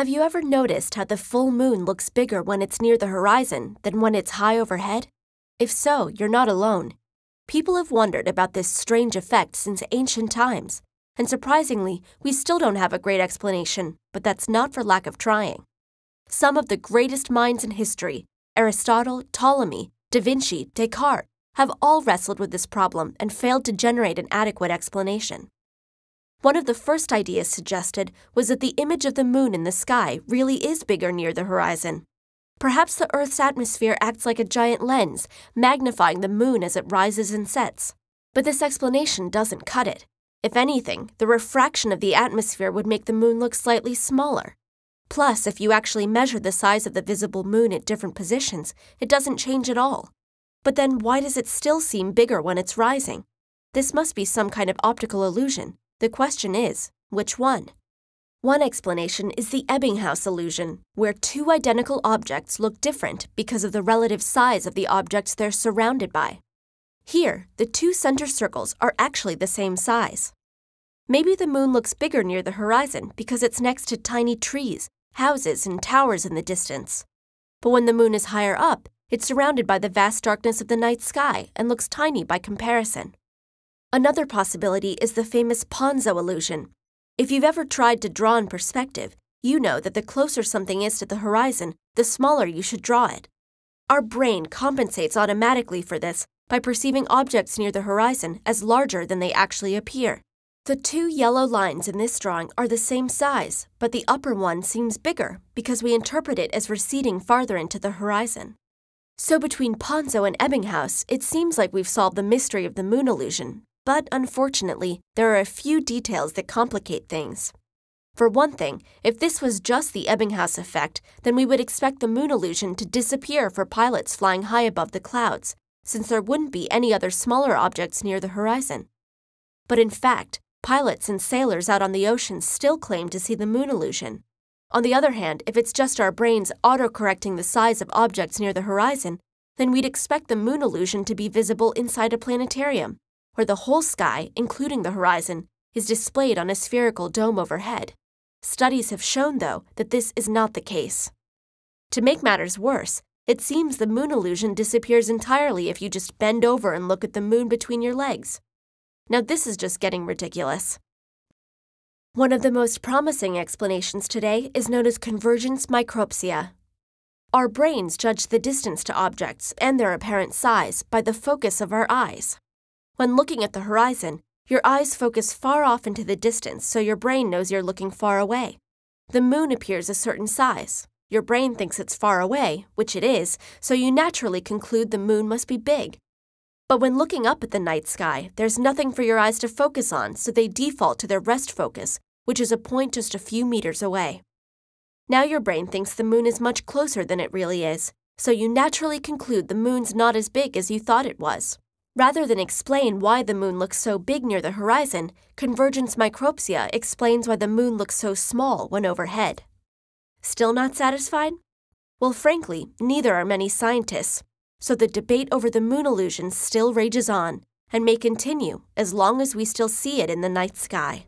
Have you ever noticed how the full moon looks bigger when it's near the horizon than when it's high overhead? If so, you're not alone. People have wondered about this strange effect since ancient times, and surprisingly, we still don't have a great explanation, but that's not for lack of trying. Some of the greatest minds in history, Aristotle, Ptolemy, Da Vinci, Descartes, have all wrestled with this problem and failed to generate an adequate explanation. One of the first ideas suggested was that the image of the moon in the sky really is bigger near the horizon. Perhaps the Earth's atmosphere acts like a giant lens, magnifying the moon as it rises and sets. But this explanation doesn't cut it. If anything, the refraction of the atmosphere would make the moon look slightly smaller. Plus, if you actually measure the size of the visible moon at different positions, it doesn't change at all. But then why does it still seem bigger when it's rising? This must be some kind of optical illusion. The question is, which one? One explanation is the Ebbinghaus illusion, where two identical objects look different because of the relative size of the objects they're surrounded by. Here, the two center circles are actually the same size. Maybe the moon looks bigger near the horizon because it's next to tiny trees, houses, and towers in the distance. But when the moon is higher up, it's surrounded by the vast darkness of the night sky and looks tiny by comparison. Another possibility is the famous Ponzo illusion. If you've ever tried to draw in perspective, you know that the closer something is to the horizon, the smaller you should draw it. Our brain compensates automatically for this by perceiving objects near the horizon as larger than they actually appear. The two yellow lines in this drawing are the same size, but the upper one seems bigger because we interpret it as receding farther into the horizon. So between Ponzo and Ebbinghaus, it seems like we've solved the mystery of the moon illusion. But unfortunately, there are a few details that complicate things. For one thing, if this was just the Ebbinghaus effect, then we would expect the moon illusion to disappear for pilots flying high above the clouds, since there wouldn't be any other smaller objects near the horizon. But in fact, pilots and sailors out on the ocean still claim to see the moon illusion. On the other hand, if it's just our brains auto-correcting the size of objects near the horizon, then we'd expect the moon illusion to be visible inside a planetarium, where the whole sky, including the horizon, is displayed on a spherical dome overhead. Studies have shown, though, that this is not the case. To make matters worse, it seems the moon illusion disappears entirely if you just bend over and look at the moon between your legs. Now this is just getting ridiculous. One of the most promising explanations today is known as convergence micropsia. Our brains judge the distance to objects and their apparent size by the focus of our eyes. When looking at the horizon, your eyes focus far off into the distance, so your brain knows you're looking far away. The moon appears a certain size. Your brain thinks it's far away, which it is, so you naturally conclude the moon must be big. But when looking up at the night sky, there's nothing for your eyes to focus on, so they default to their rest focus, which is a point just a few meters away. Now your brain thinks the moon is much closer than it really is, so you naturally conclude the moon's not as big as you thought it was. Rather than explain why the moon looks so big near the horizon, convergence micropsia explains why the moon looks so small when overhead. Still not satisfied? Well, frankly, neither are many scientists, so the debate over the moon illusion still rages on and may continue as long as we still see it in the night sky.